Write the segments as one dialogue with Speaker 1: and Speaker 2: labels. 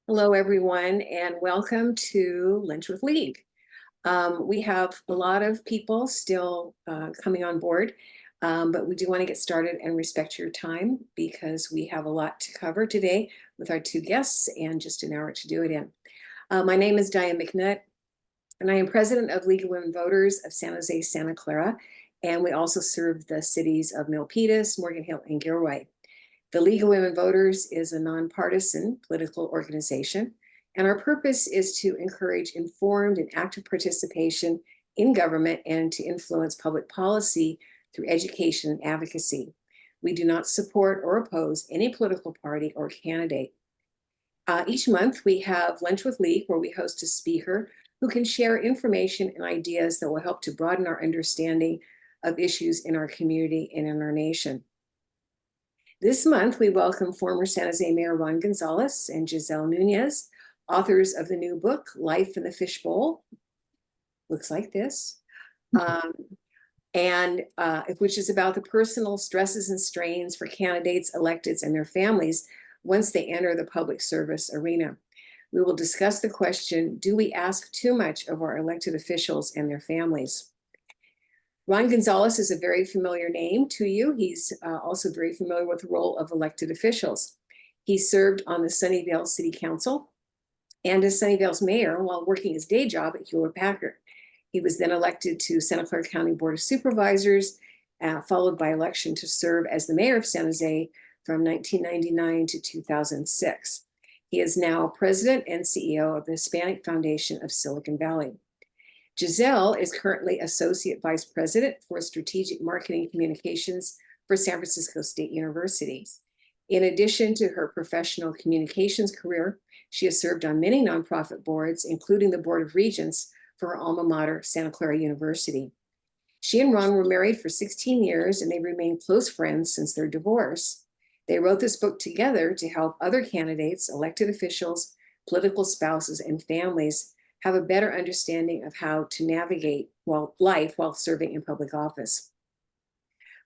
Speaker 1: Hello, everyone, and welcome to Lunch with League. We have a lot of people still coming on board, but we do want to get started and respect your time because we have a lot to cover today with our two guests and just an hour to do it in. My name is Diane McNutt, and I am president of League of Women Voters of San Jose, Santa Clara, and we also serve the cities of Milpitas, Morgan Hill, and Gilroy. The League of Women Voters is a nonpartisan political organization, and our purpose is to encourage informed and active participation in government and to influence public policy through education and advocacy. We do not support or oppose any political party or candidate. Each month, we have Lunch with League, where we host a speaker who can share information and ideas that will help to broaden our understanding of issues in our community and in our nation. This month, we welcome former San Jose Mayor Ron Gonzales and Guiselle Nuñez, authors of the new book, Life in the Fishbowl. Looks like this. Which is about the personal stresses and strains for candidates, electeds, and their families once they enter the public service arena. We will discuss the question, do we ask too much of our elected officials and their families? Ron Gonzales is a very familiar name to you. He's also very familiar with the role of elected officials. He served on the Sunnyvale City Council and as Sunnyvale's mayor while working his day job at Hewlett-Packard. He was then elected to Santa Clara County Board of Supervisors, followed by election to serve as the mayor of San Jose from 1999 to 2006. He is now president and CEO of the Hispanic Foundation of Silicon Valley. Guiselle is currently Associate Vice President for Strategic Marketing Communications for San Francisco State University. In addition to her professional communications career, she has served on many nonprofit boards, including the Board of Regents for her alma mater, Santa Clara University. She and Ron were married for 16 years, and they remained close friends since their divorce. They wrote this book together to help other candidates, elected officials, political spouses, and families have a better understanding of how to navigate life while serving in public office.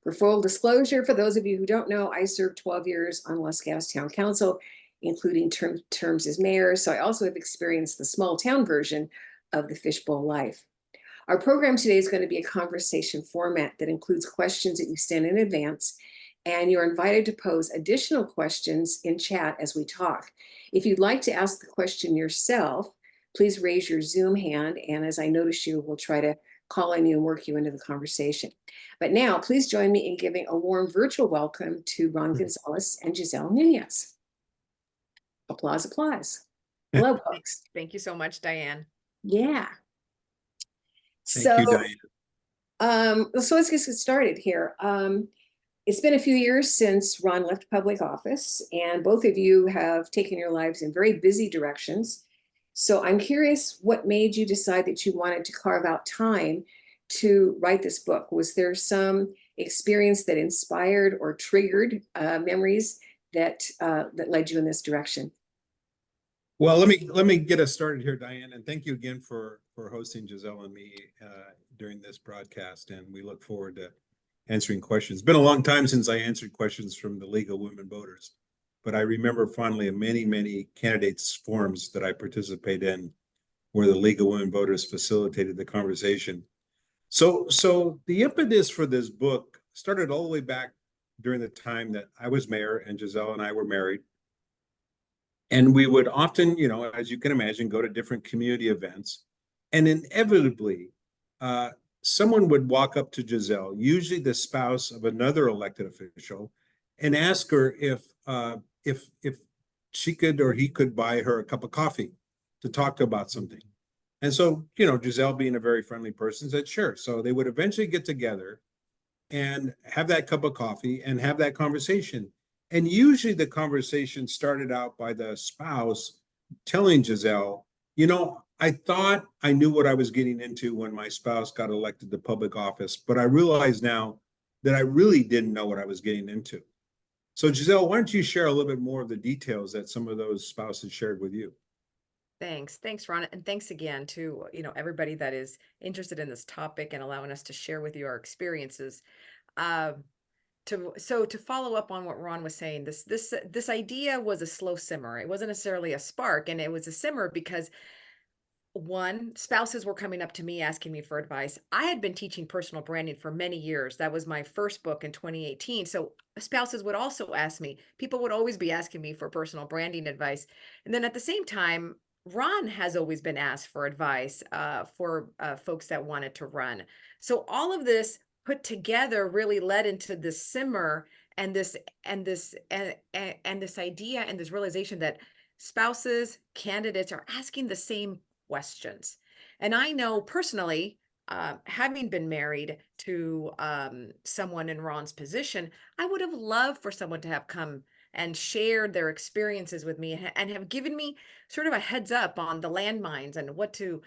Speaker 1: For full disclosure, for those of you who don't know, I served 12 years on Los Gatos Town Council, including terms as mayor, so I also have experienced the small town version of the fishbowl life. Our program today is going to be a conversation format that includes questions that you send in advance, and you're invited to pose additional questions in chat as we talk. If you'd like to ask the question yourself, please raise your Zoom hand, and as I notice you, we'll try to call on you and work you into the conversation. But now, please join me in giving a warm virtual welcome to Ron Gonzales and Guiselle Nuñez. Applause, applause. Hello, folks.
Speaker 2: Thank you so much, Diane.
Speaker 1: Yeah.
Speaker 3: Thank you, Diane.
Speaker 1: So let's get started here. It's been a few years since Ron left public office, and both of you have taken your lives in very busy directions. So I'm curious what made you decide that you wanted to carve out time to write this book. Was there some experience that inspired or triggered memories that led you in this direction?
Speaker 3: Well, let me get us started here, Diane, and thank you again for hosting Guiselle and me during this broadcast, and we look forward to answering questions. It's been a long time since I answered questions from the League of Women Voters, but I remember fondly many candidates forums that I participate in where the League of Women Voters facilitated the conversation. So the impetus for this book started all the way back during the time that I was mayor and Guiselle and I were married. And we would often, as you can imagine, go to different community events. And inevitably, someone would walk up to Guiselle, usually the spouse of another elected official, and ask her if she could or he could buy her a cup of coffee to talk to about something. And so, Guiselle, being a very friendly person, said, sure. So they would eventually get together and have that cup of coffee and have that conversation. And usually the conversation started out by the spouse telling Guiselle, I thought I knew what I was getting into when my spouse got elected to public office, but I realize now that I really didn't know what I was getting into. So Guiselle, why don't you share a little bit more of the details that some of those spouses shared with you?
Speaker 2: Thanks, Ron, and thanks again to everybody that is interested in this topic and allowing us to share with you our experiences. to follow up on what Ron was saying, this idea was a slow simmer. It wasn't necessarily a spark, and it was a simmer because one, spouses were coming up to me asking me for advice. I had been teaching personal branding for many years. That was my first book in 2018. So spouses would also ask me, people would always be asking me for personal branding advice. And then at the same time, Ron has always been asked for advice for folks that wanted to run. So all of this put together really led into this simmer and this idea and this realization that spouses, candidates are asking the same questions. And I know personally, having been married to someone in Ron's position, I would have loved for someone to have come and shared their experiences with me and have given me sort of a heads up on the landmines and what to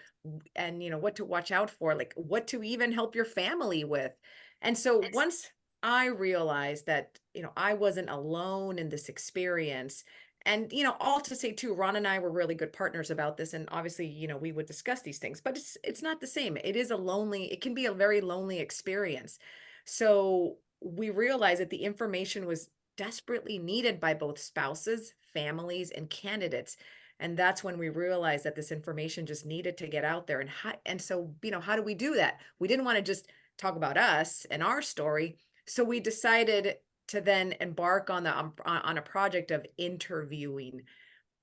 Speaker 2: what to watch out for, like what to even help your family with. And so once I realized that, I wasn't alone in this experience. And, all to say too, Ron and I were really good partners about this. And obviously, we would discuss these things, but it's not the same. It can be a very lonely experience. So we realized that the information was desperately needed by both spouses, families, and candidates. And that's when we realized that this information just needed to get out there. And so, how do we do that? We didn't want to just talk about us and our story. So we decided to then embark on a project of interviewing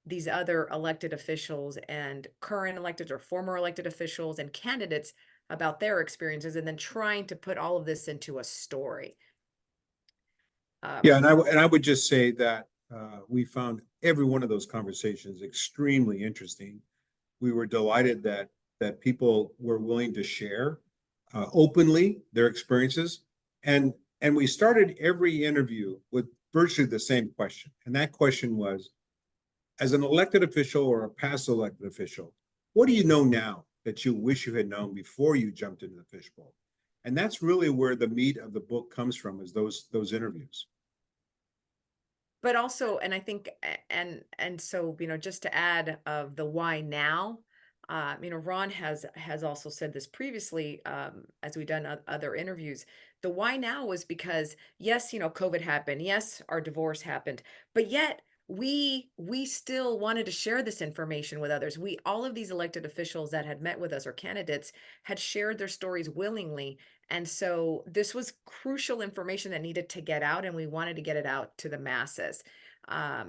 Speaker 2: these other elected officials and current elected or former elected officials and candidates about their experiences, and then trying to put all of this into a story.
Speaker 3: Yeah, and I would just say that we found every one of those conversations extremely interesting. We were delighted that people were willing to share openly their experiences, and we started every interview with virtually the same question, and that question was, as an elected official or a past elected official, what do you know now that you wish you had known before you jumped into the fishbowl? And that's really where the meat of the book comes from, is those interviews.
Speaker 2: But also, and I think, and so, just to add of the why now, Ron has also said this previously, as we've done other interviews. The why now was because, yes, COVID happened. Yes, our divorce happened, but yet we still wanted to share this information with others. All of these elected officials that had met with us or candidates had shared their stories willingly. And so this was crucial information that needed to get out, and we wanted to get it out to the masses. So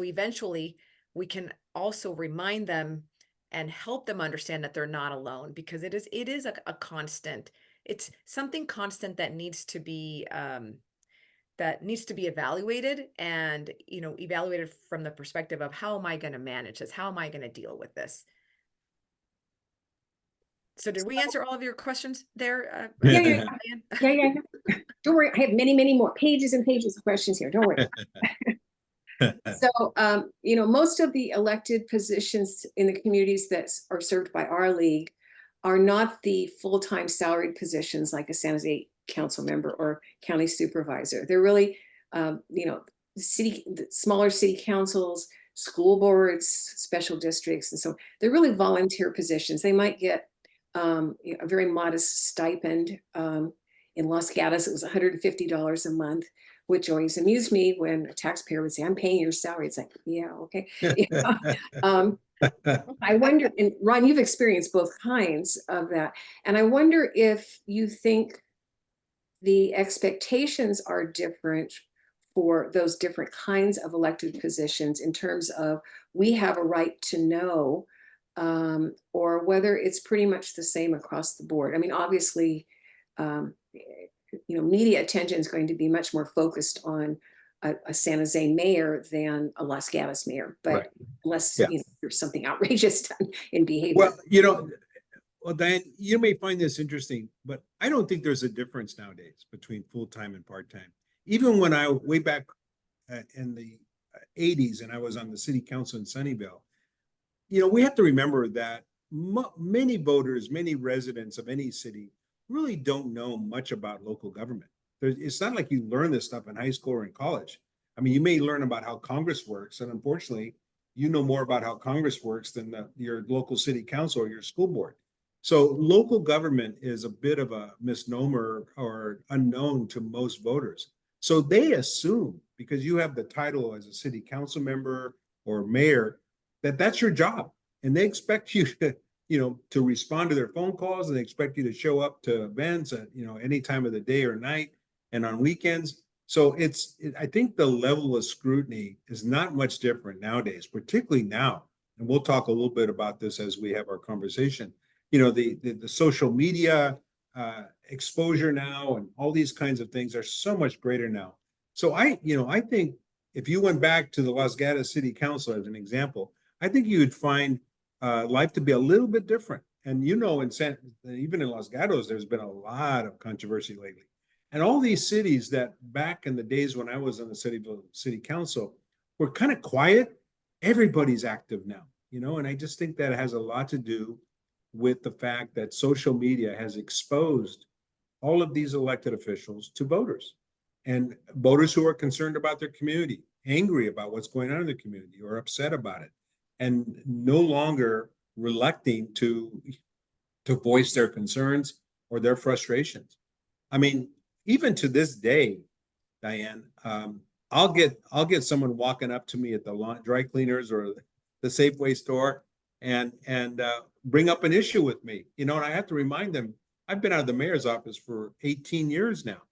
Speaker 2: eventually we can also remind them and help them understand that they're not alone, because it is a constant. It's something constant that needs to be evaluated, and evaluated from the perspective of, how am I going to manage this? How am I going to deal with this? So did we answer all of your questions there?
Speaker 1: Yeah. Don't worry, I have many, many more pages and pages of questions here. Don't worry. So, most of the elected positions in the communities that are served by our league are not the full-time salaried positions like a San Jose council member or county supervisor. They're really, smaller city councils, school boards, special districts. And so they're really volunteer positions. They might get a very modest stipend. In Los Gatos, it was $150 a month, which always amused me when a taxpayer would say, "I'm paying your salary." It's like, yeah, okay. I wonder, and Ron, you've experienced both kinds of that. And I wonder if you think the expectations are different for those different kinds of elected positions, in terms of, we have a right to know, or whether it's pretty much the same across the board. I mean, obviously, media attention is going to be much more focused on a San Jose mayor than a Los Gatos mayor, but
Speaker 3: Right.
Speaker 1: unless
Speaker 3: Yeah.
Speaker 1: there's something outrageous done in behavior.
Speaker 3: Well, Diane, you may find this interesting, but I don't think there's a difference nowadays between full-time and part-time. Even when way back in the 80s, and I was on the city council in Sunnyvale, we have to remember that many voters, many residents of any city really don't know much about local government. It's not like you learn this stuff in high school or in college. I mean, you may learn about how Congress works, and unfortunately, you know more about how Congress works than your local city council or your school board. So local government is a bit of a misnomer or unknown to most voters. So they assume because you have the title as a city council member or mayor that that's your job, and they expect you to, to respond to their phone calls, and they expect you to show up to events at, any time of the day or night and on weekends. So I think the level of scrutiny is not much different nowadays, particularly now. And we'll talk a little bit about this as we have our conversation. The social media exposure now and all these kinds of things are so much greater now. So I think if you went back to the Los Gatos City Council as an example, I think you would find life to be a little bit different. And even in Los Gatos, there's been a lot of controversy lately. And all these cities that back in the days when I was on the city council were kind of quiet, everybody's active now, and I just think that has a lot to do with the fact that social media has exposed all of these elected officials to voters, and voters who are concerned about their community, angry about what's going on in the community, or upset about it, and no longer relucting to voice their concerns or their frustrations. I mean, even to this day, Diane, I'll get someone walking up to me at the dry cleaners or the Safeway store and bring up an issue with me, and I have to remind them I've been out of the mayor's office for 18 years now,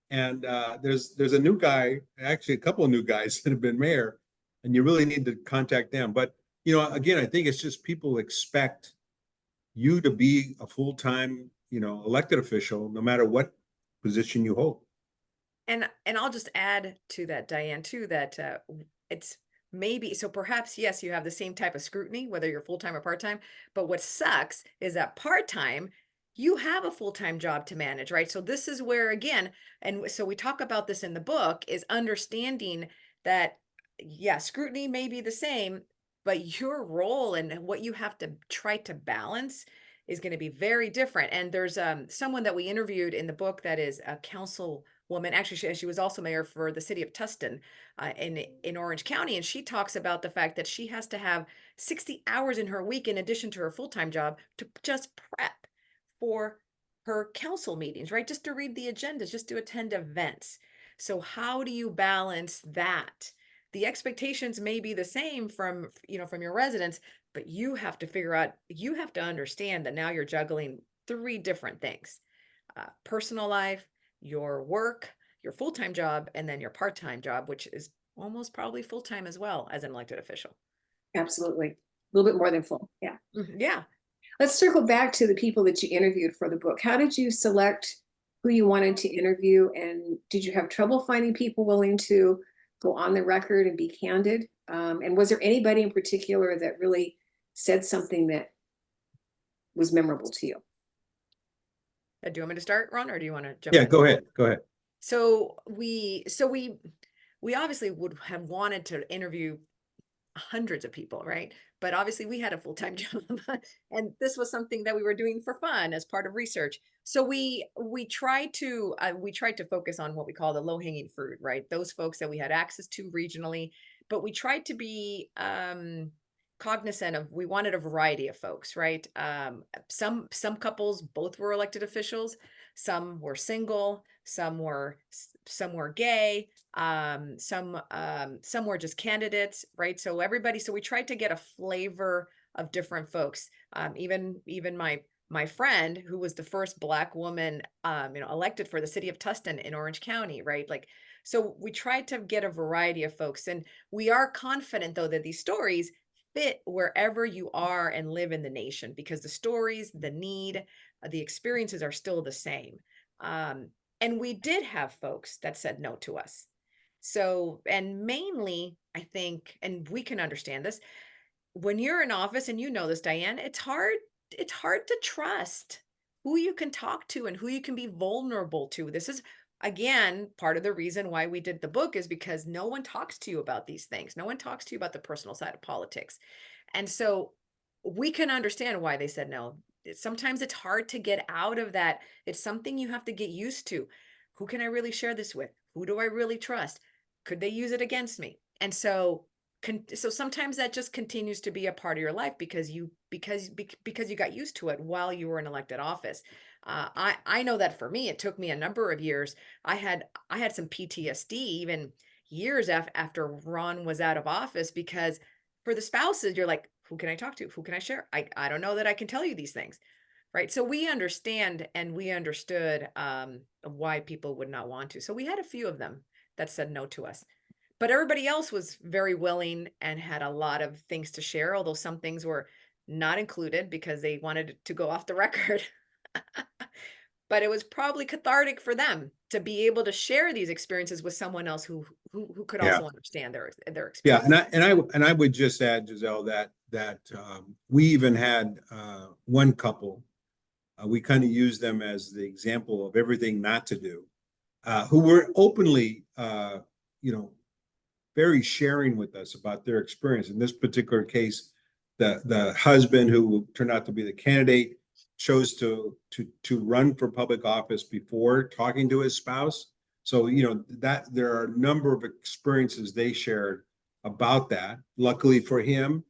Speaker 3: and there's a new guy, actually a couple of new guys that have been mayor, and you really need to contact them. But again, I think it's just people expect you to be a full-time, elected official, no matter what position you hold.
Speaker 2: And I'll just add to that, Diane, too, that it's maybe so perhaps yes, you have the same type of scrutiny, whether you're full-time or part-time, but what sucks is that part-time, you have a full-time job to manage, right? So this is where again, and so we talk about this in the book, is understanding that yeah, scrutiny may be the same, but your role and what you have to try to balance is going to be very different. And there's someone that we interviewed in the book that is a councilwoman. Actually, she was also mayor for the city of Tustin in Orange County, and she talks about the fact that she has to have 60 hours in her week in addition to her full-time job to just prep for her council meetings, right? Just to read the agendas, just to attend events. So how do you balance that? The expectations may be the same from your residents, but you have to figure out, you have to understand that now you're juggling three different things: personal life, your work, your full-time job, and then your part-time job, which is almost probably full-time as well as an elected official.
Speaker 1: Absolutely. A little bit more than full. Yeah.
Speaker 2: Yeah.
Speaker 1: Let's circle back to the people that you interviewed for the book. How did you select who you wanted to interview? And did you have trouble finding people willing to go on the record and be candid? And was there anybody in particular that really said something that was memorable to you?
Speaker 2: Do you want me to start, Ron, or do you want to jump
Speaker 3: Yeah,
Speaker 2: in?
Speaker 3: go ahead.
Speaker 2: So we obviously would have wanted to interview hundreds of people, right? But obviously we had a full-time job and this was something that we were doing for fun as part of research. So we tried to focus on what we call the low-hanging fruit, right? Those folks that we had access to regionally, but we tried to be cognizant of, we wanted a variety of folks, right? Some couples both were elected officials, some were single, some were gay, some were just candidates, right? So we tried to get a flavor of different folks. Even my friend, who was the first Black woman elected for the city of Tustin in Orange County, right? Like, so we tried to get a variety of folks, and we are confident though that these stories fit wherever you are and live in the nation, because the stories, the need, the experiences are still the same. And we did have folks that said no to us. So, and mainly, I think, and we can understand this, when you're in office, and you know this, Diane, it's hard to trust who you can talk to and who you can be vulnerable to. This is, again, part of the reason why we did the book, is because no one talks to you about these things. No one talks to you about the personal side of politics. And so we can understand why they said no. Sometimes it's hard to get out of that. It's something you have to get used to. Who can I really share this with? Who do I really trust? Could they use it against me? And so so sometimes that just continues to be a part of your life because you got used to it while you were in elected office. I know that for me, it took me a number of years. I had some PTSD even years after Ron was out of office, because for the spouses, you're like, who can I talk to? Who can I share? I don't know that I can tell you these things. Right. So we understand, and we understood why people would not want to. So we had a few of them that said no to us. But everybody else was very willing and had a lot of things to share, although some things were not included because they wanted to go off the record. But it was probably cathartic for them to be able to share these experiences with someone else who could
Speaker 3: Yeah.
Speaker 2: also understand their
Speaker 3: Yeah,
Speaker 2: experience.
Speaker 3: and I would just add, Giselle, that we even had one couple. We kind of used them as the example of everything not to do, who were openly, you know, very sharing with us about their experience. In this particular case, the husband, who turned out to be the candidate, chose to run for public office before talking to his spouse. So, you know, that there are a number of experiences they shared about that. Luckily for him,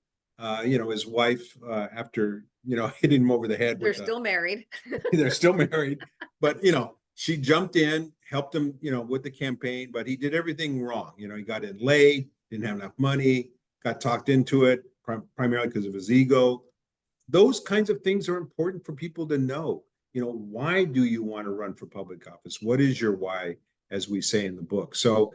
Speaker 3: you know, his wife, after, you know, hitting him over the head
Speaker 2: They're
Speaker 3: with
Speaker 2: still married.
Speaker 3: they're still married, but, you know, she jumped in, helped him, you know, with the campaign, but he did everything wrong. You know, he got in late, didn't have enough money, got talked into it primarily because of his ego. Those kinds of things are important for people to know. You know, why do you want to run for public office? What is your why, as we say in the book? So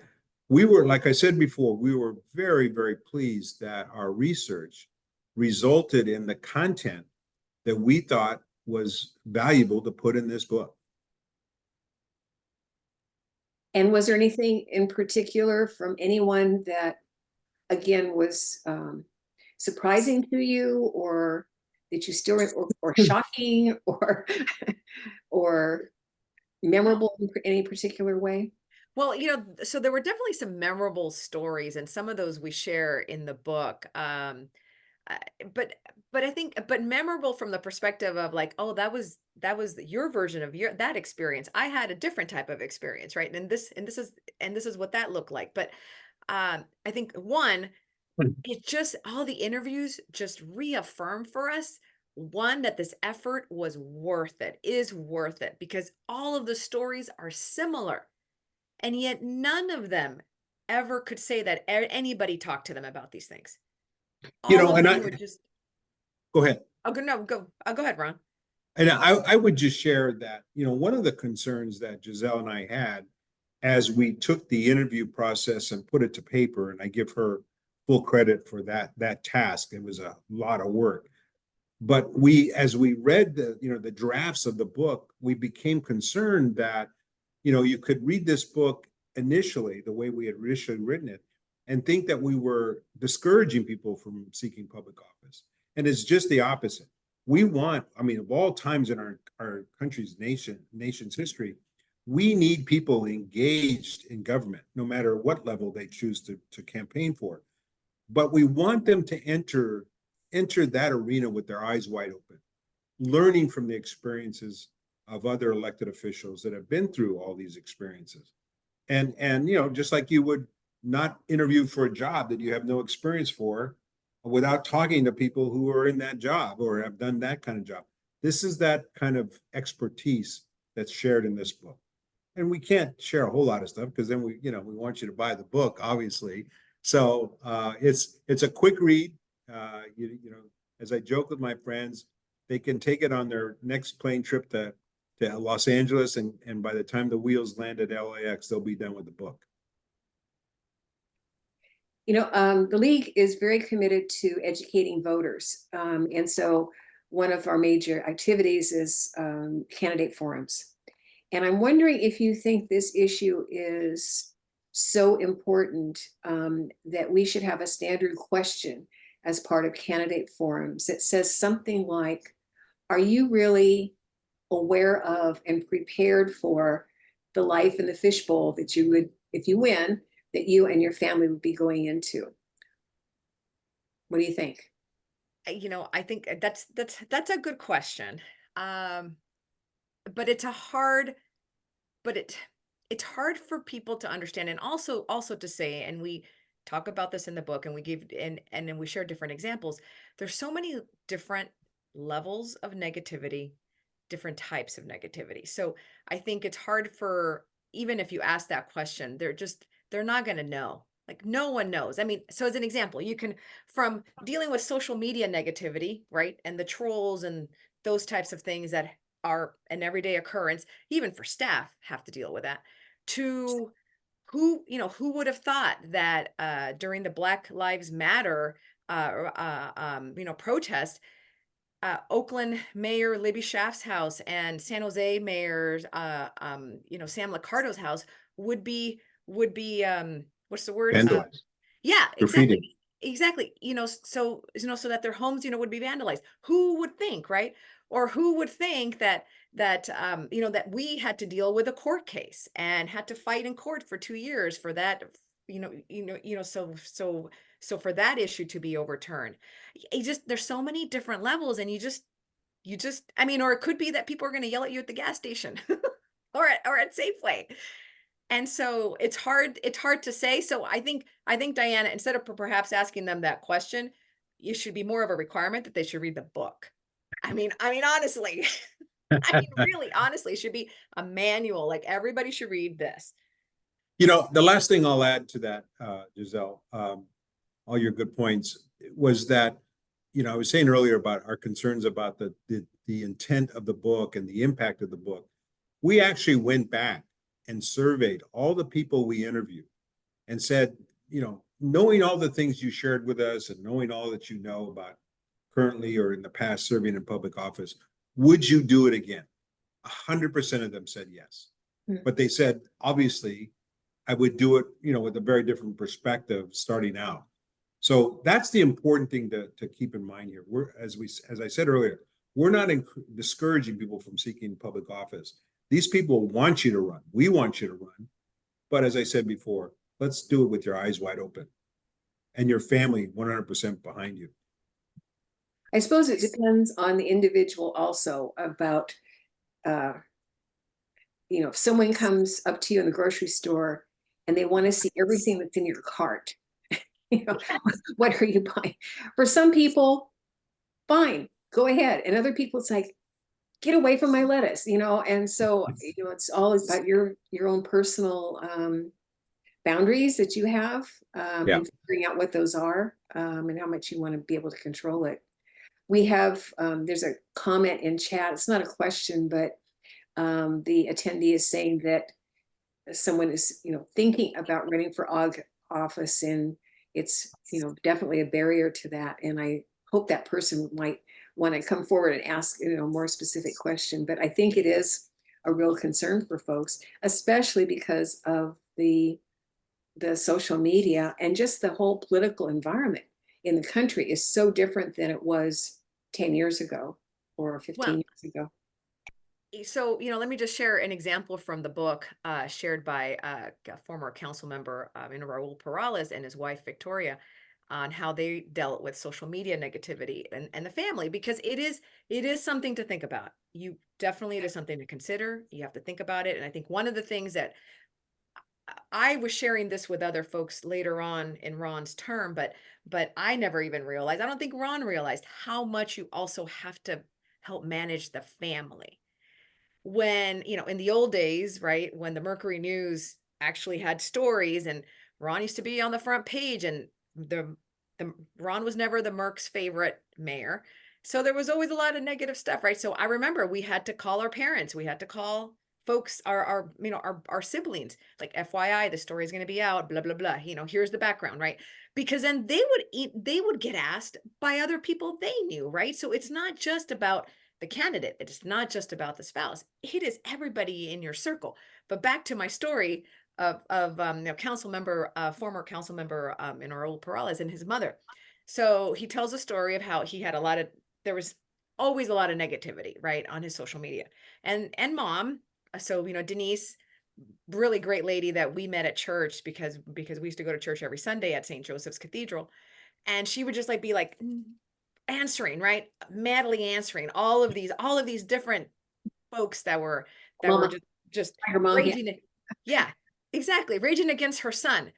Speaker 3: we were, like I said before, we were very, very pleased that our research resulted in the content that we thought was valuable to put in this book.
Speaker 1: And was there anything in particular from anyone that, again, was surprising to you, or that you still, or shocking, or memorable in any particular way?
Speaker 2: Well, you know, so there were definitely some memorable stories, and some of those we share in the book. Uh, but I think, but memorable from the perspective of like, oh, that was your version of that experience. I had a different type of experience, right? And this is what that looked like. But I think one, it just, all the interviews just reaffirm for us, one, that this effort was worth it, is worth it, because all of the stories are similar, and yet none of them ever could say that anybody talked to them about these things.
Speaker 3: You
Speaker 2: All
Speaker 3: know,
Speaker 2: of
Speaker 3: and
Speaker 2: them were just,
Speaker 3: go ahead.
Speaker 2: oh, go, no, go, go ahead, Ron.
Speaker 3: And I would just share that, you know, one of the concerns that Giselle and I had as we took the interview process and put it to paper, and I give her full credit for that task. It was a lot of work. But as we read the, you know, the drafts of the book, we became concerned that, you know, you could read this book initially, the way we had initially written it, and think that we were discouraging people from seeking public office. And it's just the opposite. We want, I mean, of all times in our country's nation's history, we need people engaged in government, no matter what level they choose to campaign for. But we want them to enter that arena with their eyes wide open, learning from the experiences of other elected officials that have been through all these experiences. And you know, just like you would not interview for a job that you have no experience for without talking to people who are in that job or have done that kind of job. This is that kind of expertise that's shared in this book. And we can't share a whole lot of stuff because then we, you know, we want you to buy the book, obviously. So it's a quick read. You know, as I joke with my friends, they can take it on their next plane trip to Los Angeles, and by the time the wheels land at LAX, they'll be done with the book.
Speaker 1: You know, the League is very committed to educating voters. And so one of our major activities is candidate forums. And I'm wondering if you think this issue is so important that we should have a standard question as part of candidate forums that says something like, are you really aware of and prepared for the life in the fishbowl that you would, if you win, that you and your family would be going into? What do you think?
Speaker 2: You know, I think that's a good question. Um, but it's a hard, but it's hard for people to understand, and also to say, and talk about this in the book, and we give, and then we share different examples. There's so many different levels of negativity, different types of negativity. So I think it's hard for, even if you ask that question, they're not going to know. Like, no one knows. I mean, so as an example, you can, from dealing with social media negativity, right? And the trolls and those types of things that are an everyday occurrence, even for staff have to deal with that, to who would have thought that during the Black Lives Matter protest, Oakland Mayor Libby Schaaf's house and San Jose Mayor Sam Licardo's house would be what's the word?
Speaker 3: Vandalized,
Speaker 2: Yeah,
Speaker 3: graffiti.
Speaker 2: exactly. Exactly. So that their homes, would be vandalized. Who would think, right? Or who would think that we had to deal with a court case and had to fight in court for 2 years for that, so for that issue to be overturned. There's so many different levels, and I mean, or it could be that people are going to yell at you at the gas station or at Safeway. And so it's hard to say. So I think Diana, instead of perhaps asking them that question, you should be more of a requirement that they should read the book. I mean, honestly, really, honestly, it should be a manual. Like, everybody should read this.
Speaker 3: The last thing I'll add to that, Giselle, all your good points, was that, I was saying earlier about our concerns about the intent of the book and the impact of the book. We actually went back and surveyed all the people we interviewed and said, knowing all the things you shared with us and knowing all that you know about currently or in the past serving in public office, would you do it again? 100% of them said yes. But they said, obviously, I would do it, with a very different perspective starting out. So that's the important thing to keep in mind here. As I said earlier, we're not discouraging people from seeking public office. These people want you to run. We want you to run. But as I said before, let's do it with your eyes wide open and your family 100% behind you.
Speaker 1: I suppose it depends on the individual also about, if someone comes up to you in the grocery store and they want to see everything that's in your cart, what are you buying? For some people, fine, go ahead. And other people, it's like, get away from my lettuce, and so, it's all about your own personal boundaries that you have,
Speaker 3: Yeah.
Speaker 1: and figuring out what those are, and how much you want to be able to control it. We have, there's a comment in chat. It's not a question, but the attendee is saying that someone is, thinking about running for office, and it's, definitely a barrier to that. And I hope that person might want to come forward and ask, a more specific question. But I think it is a real concern for folks, especially because of the social media and just the whole political environment in the country is so different than it was 10 years ago or 15 years ago.
Speaker 2: So, let me just share an example from the book, shared by a former council member, Raul Perales, and his wife, Victoria, on how they dealt with social media negativity and the family, because it is something to think about. It is something to consider. You have to think about it. And I think one of the things that I was sharing this with other folks later on in Ron's term, but I never even realized, I don't think Ron realized how much you also have to help manage the family. When, in the old days, right, when the Mercury News actually had stories, and Ron used to be on the front page, and the Ron was never the Merc's favorite mayor. So there was always a lot of negative stuff, right? So I remember we had to call our parents, we had to call folks, our siblings, like, FYI, the story is going to be out, blah, blah, blah. Here's the background, right? Because then they would get asked by other people they knew, right? So it's not just about the candidate. It's not just about the spouse. It is everybody in your circle. But back to my story of council member, former council member, in Raul Perales and his mother. So he tells a story of how he had there was always a lot of negativity, right, on his social media, and mom. So, Denise, really great lady that we met at church because we used to go to church every Sunday at St. Joseph's Cathedral. And she would just be like, answering, right? Madly answering all of these different folks that were
Speaker 1: Mama,
Speaker 2: just
Speaker 1: your mom,
Speaker 2: raging. Yeah, exactly. Raging against her son.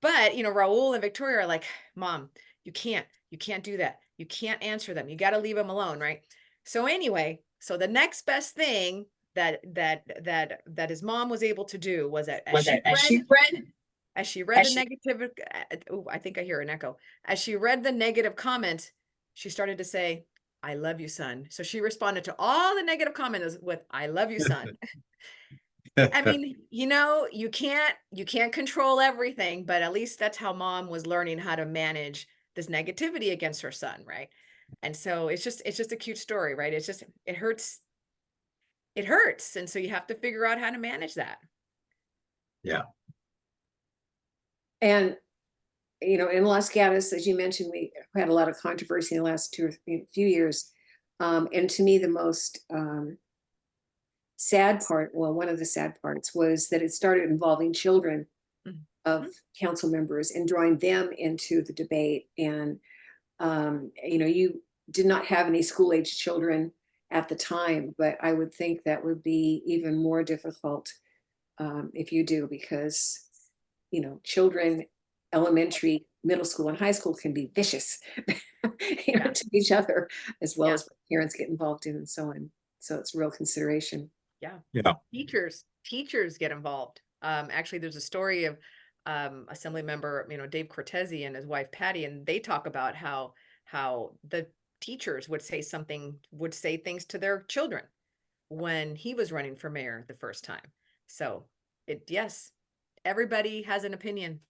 Speaker 2: But, Raul and Victoria are like, Mom, you can't do that. You can't answer them. You got to leave them alone. Right. So anyway, so the next best thing that his mom was able to do was that as she read the negative, I think I hear an echo. As she read the negative comment, she started to say, I love you, son. So she responded to all the negative comments with, I love you, son. I mean, you can't control everything, but at least that's how mom was learning how to manage this negativity against her son, right? And so it's just a cute story, right? It hurts. It hurts. And so you have to figure out how to manage that.
Speaker 3: Yeah.
Speaker 1: And, in Los Gatos, as you mentioned, we had a lot of controversy in the last few years. And to me, the most sad part, well, one of the sad parts was that it started involving children of council members and drawing them into the debate. And, you did not have any school-age children at the time, but I would think that would be even more difficult if you do, because, children, elementary, middle school, and high school can be vicious to each other, as well as what parents get involved in and so on. So it's a real consideration.
Speaker 2: Yeah.
Speaker 3: Yeah.
Speaker 2: Teachers get involved. Actually, there's a story of Assembly member, Dave Cortese and his wife Patty, and they talk about how the teachers would say things to their children when he was running for mayor the first time. So yes, everybody has an opinion.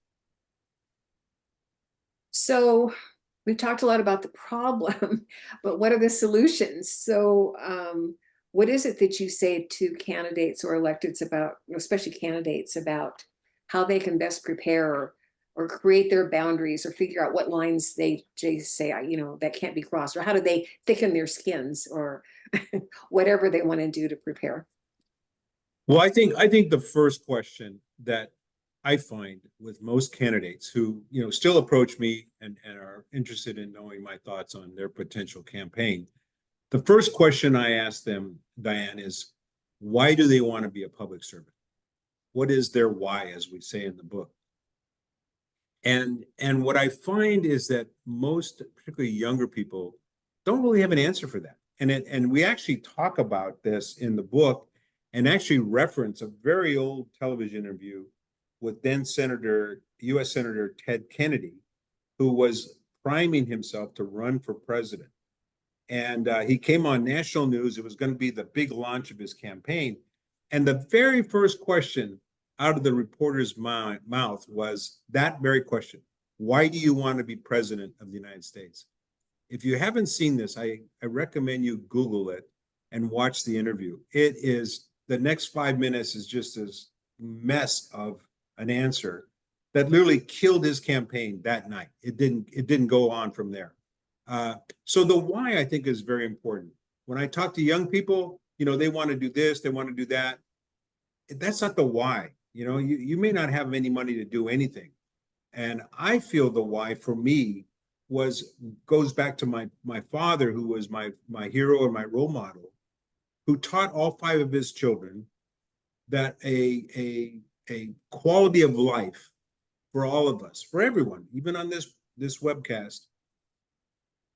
Speaker 1: So we've talked a lot about the problem, but what are the solutions? So what is it that you say to candidates or electeds about, especially candidates, about how they can best prepare or create their boundaries or figure out what lines they say, that can't be crossed, or how do they thicken their skins, or whatever they want to do to prepare?
Speaker 3: Well, I think the first question that I find with most candidates who, still approach me and are interested in knowing my thoughts on their potential campaign, the first question I ask them, Diane, is why do they want to be a public servant? What is their why, as we say in the book? And what I find is that most, particularly younger people, don't really have an answer for that. And we actually talk about this in the book and actually reference a very old television interview with then U.S. Senator Ted Kennedy, who was priming himself to run for president. And he came on national news. It was going to be the big launch of his campaign. And the very first question out of the reporter's mouth was that very question: why do you want to be president of the United States? If you haven't seen this, I recommend you Google it and watch the interview. It is, the next 5 minutes is just this mess of an answer that literally killed his campaign that night. It didn't go on from there. So the why, I think, is very important. When I talk to young people, they want to do this, they want to do that. That's not the why. You may not have any money to do anything. And I feel the why for me goes back to my father, who was my hero and my role model, who taught all 5 of his children that a quality of life for all of us, for everyone, even on this webcast,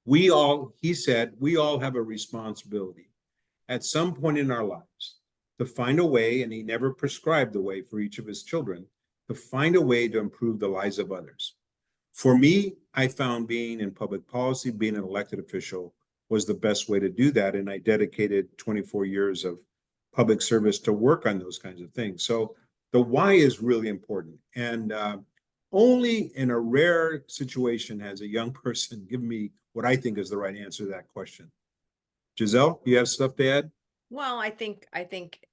Speaker 3: he said, we all have a responsibility at some point in our lives to find a way, and he never prescribed the way for each of his children, to find a way to improve the lives of others. For me, I found being in public policy, being an elected official, was the best way to do that. And I dedicated 24 years of public service to work on those kinds of things. So the why is really important. And only in a rare situation has a young person given me what I think is the right answer to that question. Guiselle, you have stuff to add?
Speaker 2: Well, I think, and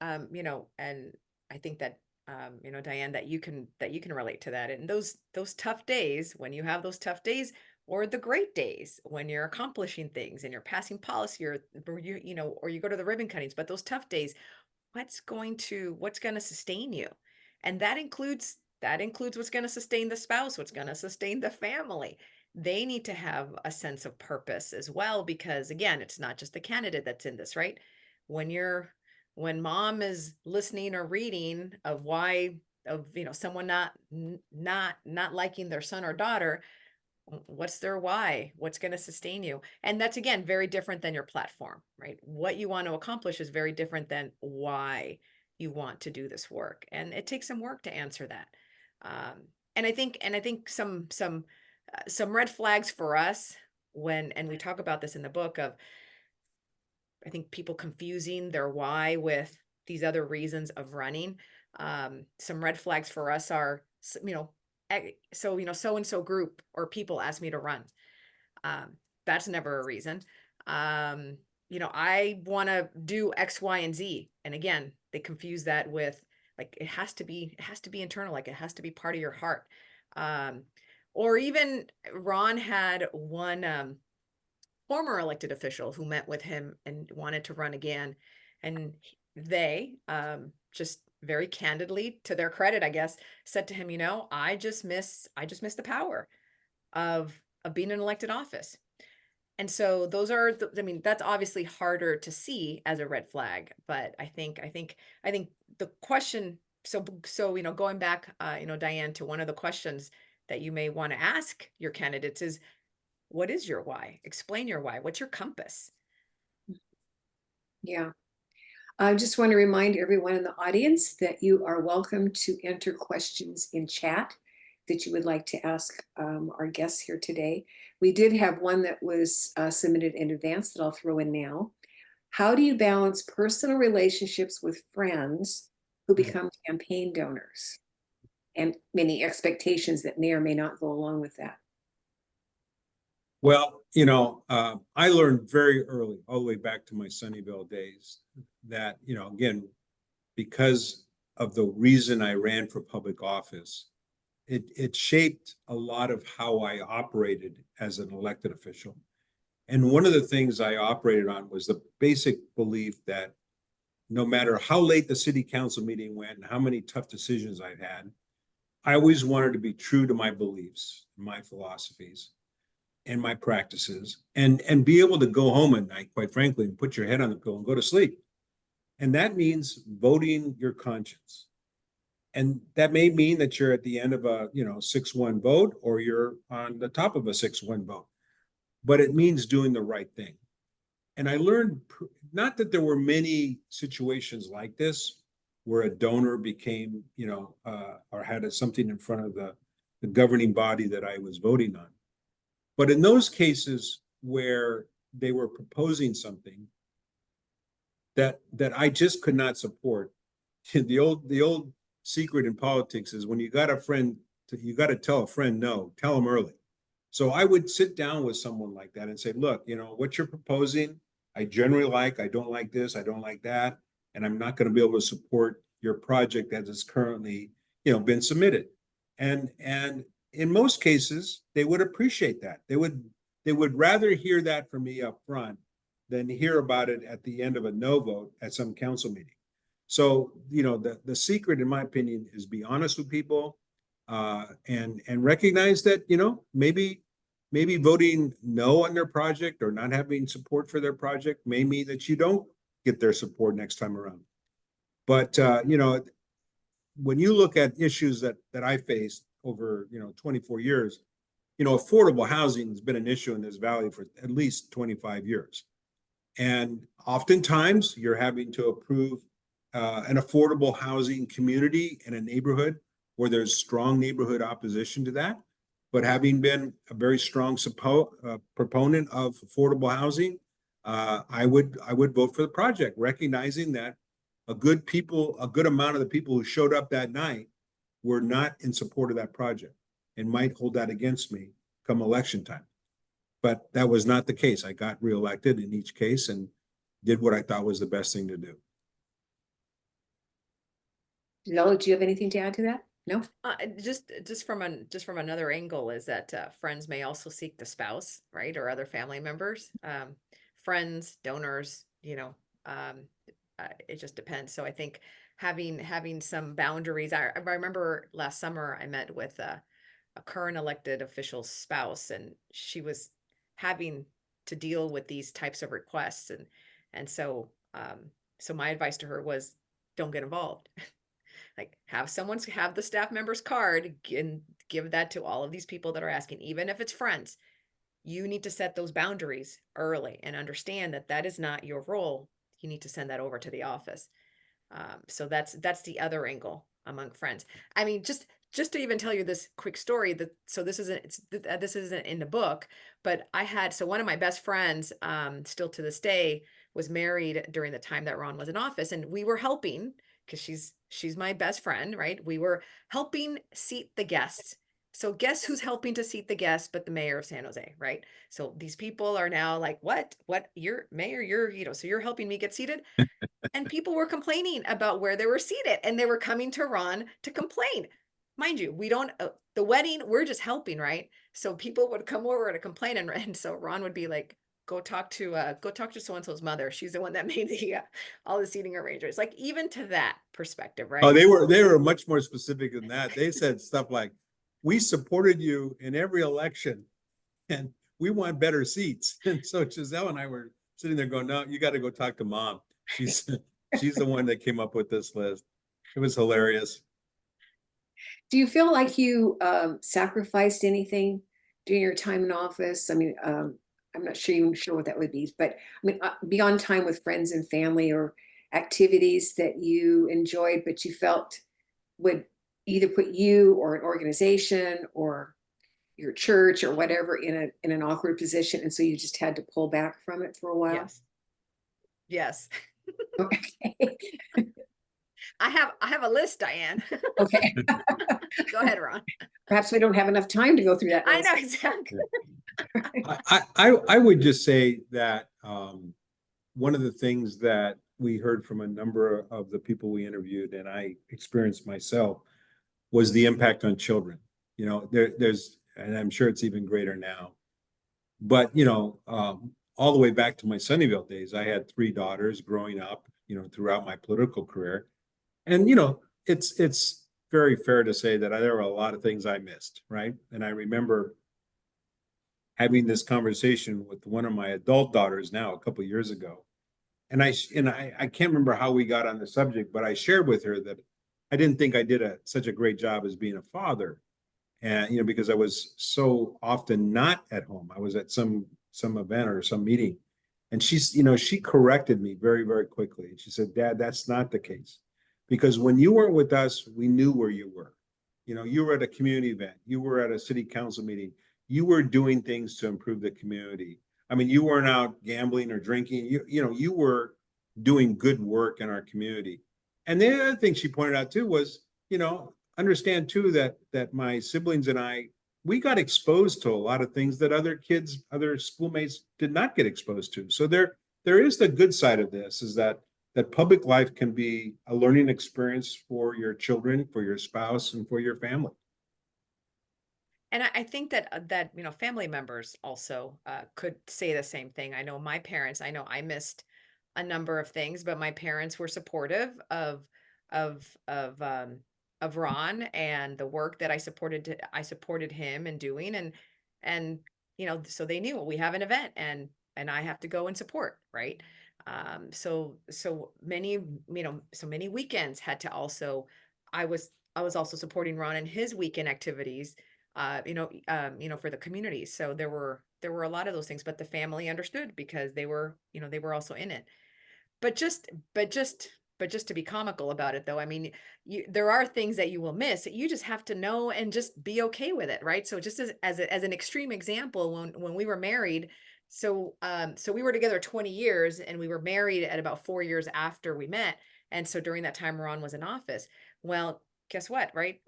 Speaker 2: I think that, Diane, that you can relate to that. And those tough days, when you have those tough days, or the great days when you're accomplishing things and you're passing policy, or you go to the ribbon cuttings, but those tough days, what's going to sustain you? And that includes what's going to sustain the spouse, what's going to sustain the family. They need to have a sense of purpose as well, because again, it's not just the candidate that's in this, right? When mom is listening or reading of why someone not liking their son or daughter, what's their why? What's going to sustain you? And that's, again, very different than your platform, right? What you want to accomplish is very different than why you want to do this work. And it takes some work to answer that. And I think some red flags for us and we talk about this in the book of, I think, people confusing their why with these other reasons of running. Some red flags for us are, so-and-so group or people asked me to run. That's never a reason. I want to do X, Y, and Z. And again, they confuse that with, like, it has to be internal, like it has to be part of your heart. Or even Ron had one former elected official who met with him and wanted to run again. And they just very candidly, to their credit, I guess, said to him, I just miss the power of being in elected office. And so those are, that's obviously harder to see as a red flag, but I think the question, so, going back, Diane, to one of the questions that you may want to ask your candidates is, what is your why? Explain your why. What's your compass?
Speaker 1: Yeah. I just want to remind everyone in the audience that you are welcome to enter questions in chat that you would like to ask our guests here today. We did have one that was submitted in advance that I'll throw in now. How do you balance personal relationships with friends who become campaign donors, and many expectations that may or may not go along with that?
Speaker 3: Well, I learned very early, all the way back to my Sunnyvale days, that, again, because of the reason I ran for public office, it shaped a lot of how I operated as an elected official. And one of the things I operated on was the basic belief that no matter how late the city council meeting went and how many tough decisions I've had, I always wanted to be true to my beliefs, my philosophies, and my practices, and be able to go home at night, quite frankly, and put your head on the pillow and go to sleep. And that means voting your conscience. And that may mean that you're at the end of a 6-1 vote, or you're on the top of a 6-1 vote, but it means doing the right thing. And I learned, not that there were many situations like this where a donor became, or had something in front of the governing body that I was voting on. But in those cases where they were proposing something that I just could not support, the old secret in politics is, when you got a friend, you got to tell a friend no, tell them early. So I would sit down with someone like that and say, look, what you're proposing, I generally like, I don't like this, I don't like that, and I'm not going to be able to support your project as it's currently, been submitted. And in most cases, they would appreciate that. They would rather hear that from me up front than hear about it at the end of a no vote at some council meeting. So, the secret, in my opinion, is be honest with people, and recognize that, maybe voting no on their project or not having support for their project may mean that you don't get their support next time around. But, when you look at issues that I faced over, 24 years, affordable housing has been an issue in this valley for at least 25 years. And oftentimes you're having to approve an affordable housing community in a neighborhood where there's strong neighborhood opposition to that. But having been a very strong proponent of affordable housing, I would vote for the project, recognizing that a good amount of the people who showed up that night were not in support of that project and might hold that against me come election time. But that was not the case. I got reelected in each case and did what I thought was the best thing to do.
Speaker 1: Giselle, do you have anything to add to that? No?
Speaker 2: Just from another angle is that friends may also seek the spouse, right, or other family members, friends, donors. It just depends. So I think having some boundaries. I remember last summer I met with a current elected official's spouse, and she was having to deal with these types of requests, and so my advice to her was, don't get involved. like have the staff member's card and give that to all of these people that are asking, even if it's friends. You need to set those boundaries early and understand that that is not your role. You need to send that over to the office. So that's the other angle among friends. I mean, just to even tell you this quick story, that so this isn't in the book, but so one of my best friends, still to this day, was married during the time that Ron was in office, and we were helping because she's my best friend, right? We were helping seat the guests. So guess who's helping to seat the guests but the mayor of San Jose, right? So these people are now like, what? You're mayor, so you're helping me get seated? And people were complaining about where they were seated, and they were coming to Ron to complain. Mind you, we don't, the wedding, we're just helping, right? So people would come over to complain, and so Ron would be like, go talk to so-and-so's mother. She's the one that made all the seating arrangements. Like, even to that perspective,
Speaker 3: Oh,
Speaker 2: right?
Speaker 3: they were much more specific than that. They said stuff like, we supported you in every election and we want better seats. And so Giselle and I were sitting there going, no, you got to go talk to mom. She's the one that came up with this list. It was hilarious.
Speaker 1: Do you feel like you sacrificed anything during your time in office? I mean, I'm not even sure what that would be, but I mean, beyond time with friends and family or activities that you enjoyed, but you felt would either put you or an organization or your church or whatever in an awkward position, and so you just had to pull back from it for a while.
Speaker 2: Yes.
Speaker 1: Okay.
Speaker 2: I have a list, Diane.
Speaker 1: Okay.
Speaker 2: Go ahead, Ron.
Speaker 1: Perhaps we don't have enough time to go through that
Speaker 2: I
Speaker 1: list.
Speaker 2: know, exactly.
Speaker 3: I would just say that one of the things that we heard from a number of the people we interviewed, and I experienced myself, was the impact on children. You know, there's, and I'm sure it's even greater now, but all the way back to my Sunnyvale days, I had 3 daughters growing up, throughout my political career. And it's very fair to say that there were a lot of things I missed, right? And I remember having this conversation with one of my adult daughters now a couple of years ago. And I can't remember how we got on the subject, but I shared with her that I didn't think I did such a great job as being a father. And because I was so often not at home. I was at some event or some meeting. And she corrected me very, very quickly. And she said, Dad, that's not the case. Because when you weren't with us, we knew where you were. You were at a community event, you were at a city council meeting, you were doing things to improve the community. I mean, you weren't out gambling or drinking. You were doing good work in our community. And the other thing she pointed out too was, understand too that my siblings and I, we got exposed to a lot of things that other schoolmates did not get exposed to. So there is the good side of this, is that public life can be a learning experience for your children, for your spouse, and for your family.
Speaker 2: And I think that family members also could say the same thing. I know my parents. I know I missed a number of things, but my parents were supportive of of um, of Ron and the work that I supported him in doing, and so they knew we have an event, and I have to go and support, right? So many so many weekends had to also I was also supporting Ron in his weekend activities, for the community. So there were a lot of those things, but the family understood because they were also in it. But just but just but just to be comical about it, though, I mean, there are things that you will miss. You just have to know and just be okay with it, right? So just as an extreme example, when we were married, so we were together 20 years, and we were married at about 4 years after we met. And so during that time, Ron was in office. Well, guess what, right?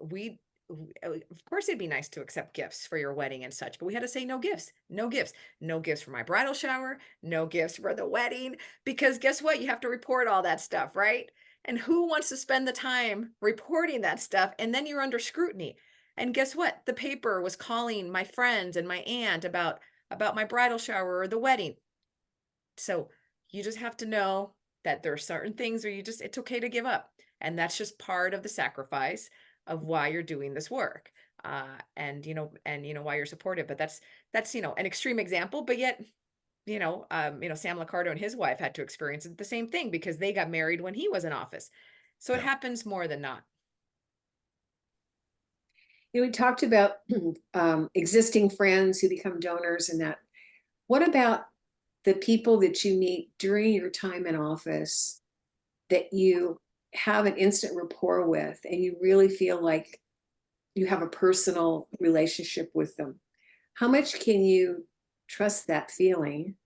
Speaker 2: Of course it'd be nice to accept gifts for your wedding and such, but we had to say no gifts, no gifts, no gifts for my bridal shower, no gifts for the wedding, because guess what? You have to report all that stuff, right? And who wants to spend the time reporting that stuff? And then you're under scrutiny. And guess what? The paper was calling my friends and my aunt about my bridal shower or the wedding. So you just have to know that there are certain things where it's okay to give up. And that's just part of the sacrifice of why you're doing this work. And why you're supportive. But that's an extreme example, but yet, Sam Licardo and his wife had to experience the same thing because they got married when he was in office. So it
Speaker 3: Yeah.
Speaker 2: happens more than not.
Speaker 1: We talked about existing friends who become donors and that. What about the people that you meet during your time in office that you have an instant rapport with and you really feel like you have a personal relationship with them? How much can you trust that feeling?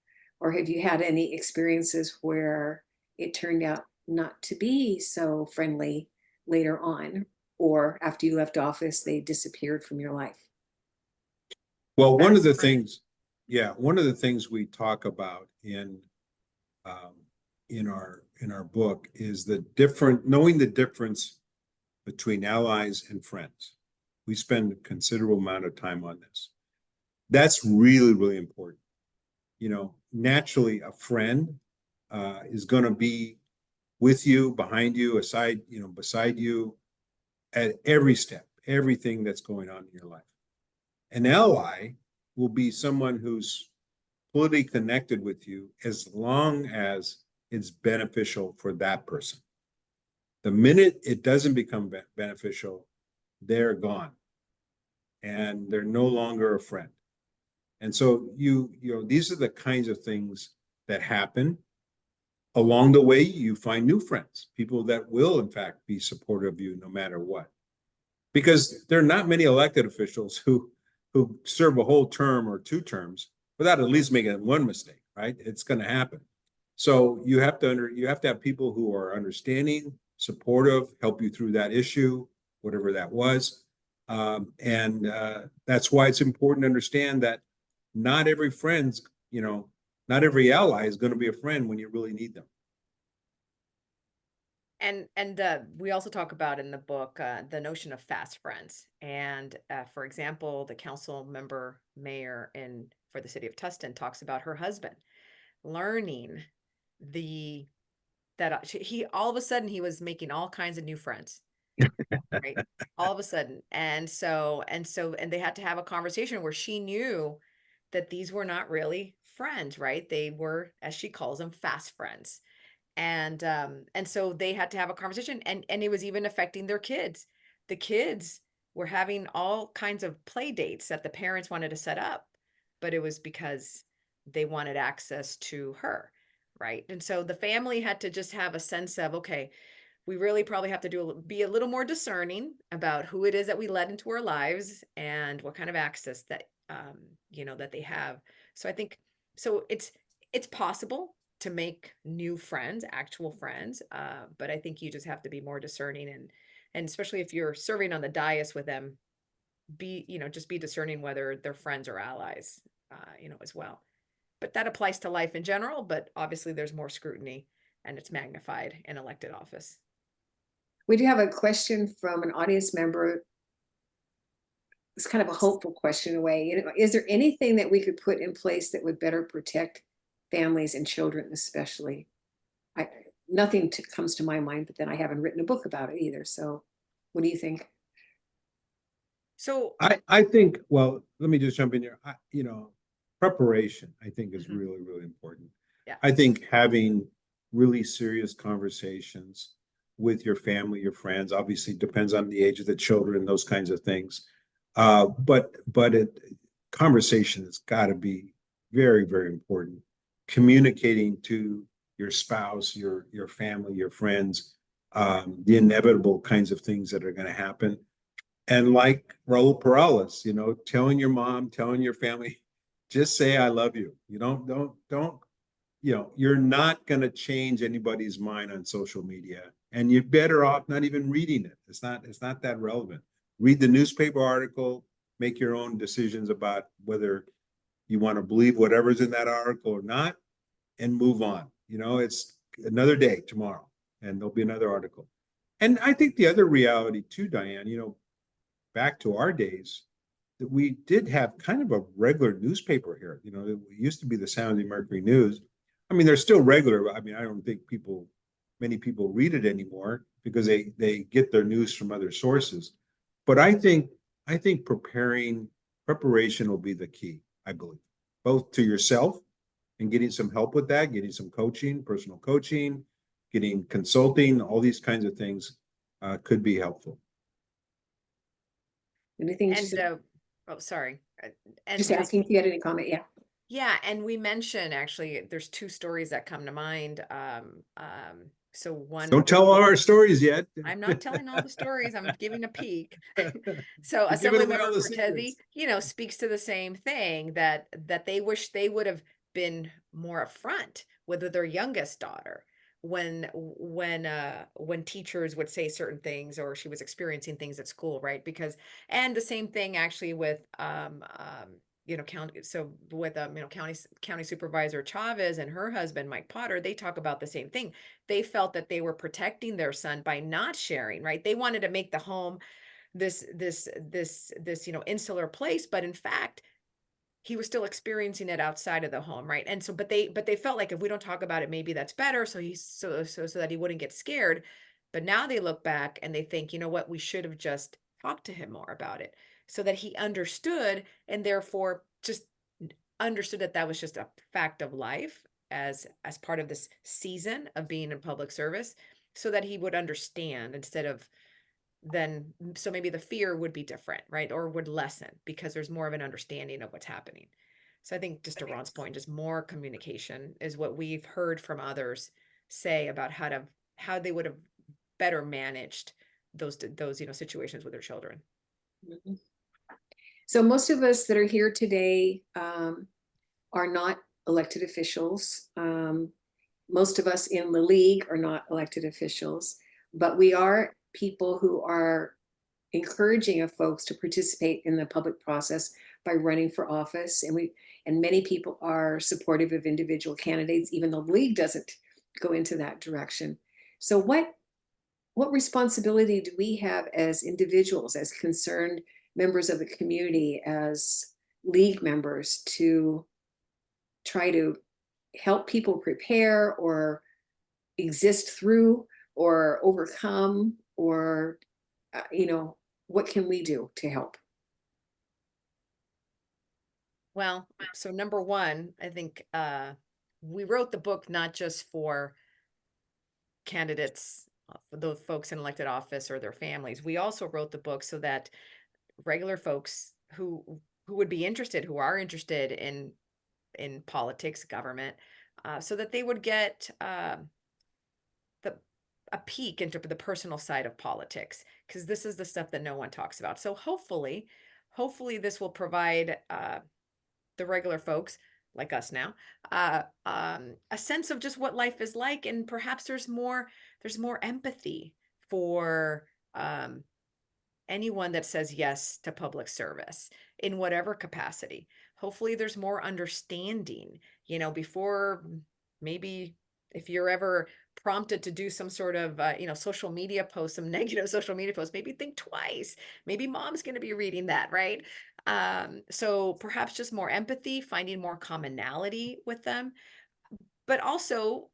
Speaker 1: Or have you had any experiences where it turned out not to be so friendly later on, or after you left office, they disappeared from your life?
Speaker 3: Well, one of the
Speaker 2: That's right.
Speaker 3: things, yeah, one of the things we talk about um, in our book is knowing the difference between allies and friends. We spend a considerable amount of time on this. That's really, really important. Naturally, a friend is going to be with you, behind you, beside you at every step, everything that's going on in your life. An ally will be someone who's fully connected with you as long as it's beneficial for that person. The minute it doesn't become beneficial, they're gone and they're no longer a friend. And so these are the kinds of things that happen. Along the way, you find new friends, people that will, in fact, be supportive of you no matter what. Because there are not many elected officials who serve a whole term or 2 terms without at least making one mistake, right? It's going to happen. So you have to have people who are understanding, supportive, help you through that issue, whatever that was. And that's why it's important to understand that not every not every ally is going to be a friend when you really need them.
Speaker 2: And we also talk about in the book the notion of fast friends. And for example, the council member mayor in for the city of Tustin talks about her husband learning the that he all of a sudden he was making all kinds of new friends, right? All of a sudden. And they had to have a conversation where she knew that these were not really friends, right? They were, as she calls them, fast friends. And so they had to have a conversation, and it was even affecting their kids. The kids were having all kinds of play dates that the parents wanted to set up, but it was because they wanted access to her, right? And so the family had to just have a sense of, okay, we really probably have to be a little more discerning about who it is that we let into our lives and what kind of access that that they have. So I think so it's possible to make new friends, actual friends, but I think you just have to be more discerning, and especially if you're serving on the dais with them, just be discerning whether they're friends or allies, as well. But that applies to life in general, but obviously there's more scrutiny and it's magnified in elected office.
Speaker 1: We do have a question from an audience member. It's kind of a hopeful question in a way. Is there anything that we could put in place that would better protect families and children, especially? Nothing comes to my mind, but then I haven't written a book about it either. So what do you think?
Speaker 2: So
Speaker 3: I think, well, let me just jump in here. Preparation, I think, is
Speaker 2: Mhm.
Speaker 3: really, really important.
Speaker 2: Yeah.
Speaker 3: I think having really serious conversations with your family, your friends, obviously depends on the age of the children, those kinds of things. But conversation has got to be very, very important. Communicating to your spouse, your family, your friends, the inevitable kinds of things that are going to happen. And like Raul Perales, telling your mom, telling your family, just say I love you. Don't, you're not going to change anybody's mind on social media. And you're better off not even reading it. It's not that relevant. Read the newspaper article, make your own decisions about whether you want to believe whatever's in that article or not, and move on. It's another day tomorrow, and there'll be another article. And I think the other reality too, Diane, back to our days, that we did have kind of a regular newspaper here. It used to be the Sound of the Mercury News. I mean, they're still regular. I mean, I don't think many people read it anymore because they get their news from other sources. But I think preparation will be the key, I believe, both to yourself and getting some help with that, getting some coaching, personal coaching, getting consulting, all these kinds of things could be helpful.
Speaker 1: Anything,
Speaker 2: And,
Speaker 1: Giselle?
Speaker 2: oh, sorry. And
Speaker 1: Just asking if you had any comment. Yeah.
Speaker 2: yeah, and we mentioned actually, there's two stories that come to mind. So one,
Speaker 3: Don't tell all our stories yet.
Speaker 2: I'm not telling all the stories, I'm giving a peek. So
Speaker 3: You're giving away
Speaker 2: Assemblymember
Speaker 3: all the
Speaker 2: Cortese,
Speaker 3: secrets.
Speaker 2: speaks to the same thing, that they wish they would have been more upfront with their youngest daughter when teachers would say certain things, or she was experiencing things at school, right? Because, and the same thing actually with county, so with county supervisor Chavez and her husband Mike Potter, they talk about the same thing. They felt that they were protecting their son by not sharing, right? They wanted to make the home this insular place, but in fact he was still experiencing it outside of the home, right? And so but they felt like, if we don't talk about it, maybe that's better, so he's so that he wouldn't get scared. But now they look back and they think, you know what, we should have just talked to him more about it, so that he understood, and therefore just understood that that was just a fact of life, as part of this season of being in public service, so that he would understand, instead of then, so maybe the fear would be different, right? Or would lessen, because there's more of an understanding of what's happening. So I think, just to Ron's point, just more communication is what we've heard from others say about how they would have better managed those situations with their children.
Speaker 1: Mhm. So most of us that are here today are not elected officials. Most of us in the league are not elected officials, but we are people who are encouraging of folks to participate in the public process by running for office. And many people are supportive of individual candidates, even though the league doesn't go into that direction. So what responsibility do we have as individuals, as concerned members of the community, as league members, to try to help people prepare or exist through or overcome, or what can we do to help?
Speaker 2: Well, so number one, I think we wrote the book not just for candidates, for those folks in elected office or their families. We also wrote the book so that regular folks who would be interested, who are interested in politics, government, so that they would get a peek into the personal side of politics, because this is the stuff that no one talks about. So hopefully this will provide the regular folks like us now a sense of just what life is like, and perhaps there's more empathy for anyone that says yes to public service in whatever capacity. Hopefully there's more understanding, before, maybe if you're ever prompted to do some sort of social media post, some negative social media post, maybe think twice. Maybe mom's going to be reading that, right? So perhaps just more empathy, finding more commonality with them. But also,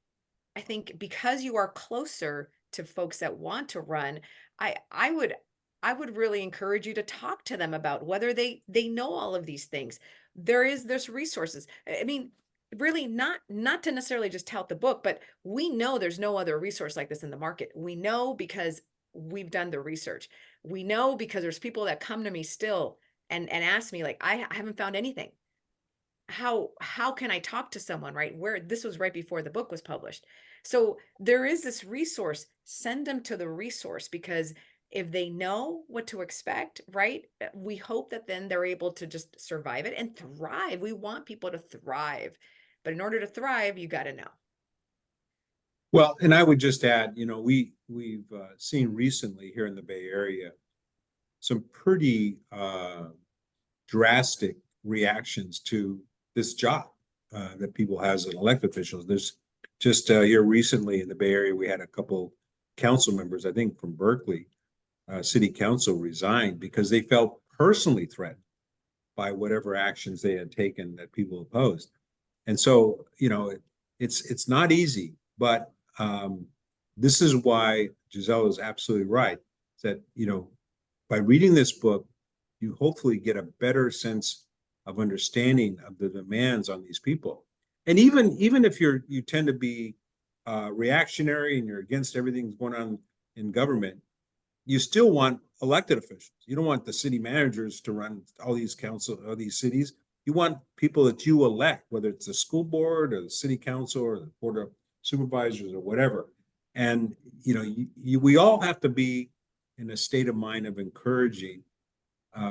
Speaker 2: I think, because you are closer to folks that want to run, I would really encourage you to talk to them about whether they know all of these things. There's resources. I mean, really, not to necessarily just tout the book, but we know there's no other resource like this in the market. We know because we've done the research. We know because there's people that come to me still and ask me, like, I haven't found anything. How can I talk to someone, right? Where this was right before the book was published. So there is this resource. Send them to the resource, because if they know what to expect, right, we hope that then they're able to just survive it and thrive. We want people to thrive, but in order to thrive, you got to know.
Speaker 3: Well, and I would just add, we've seen recently here in the Bay Area some pretty drastic reactions to this job that people has as elected officials. There's just here recently in the Bay Area, we had a couple council members, I think from Berkeley, city council, resigned because they felt personally threatened by whatever actions they had taken that people opposed. And so, it's not easy, but this is why Guiselle is absolutely right, that, by reading this book, you hopefully get a better sense of understanding of the demands on these people. And even if you tend to be reactionary and you're against everything that's going on in government, you still want elected officials. You don't want the city managers to run all these cities. You want people that you elect, whether it's the school board or the city council or the board of supervisors or whatever. And, we all have to be in a state of mind of encouraging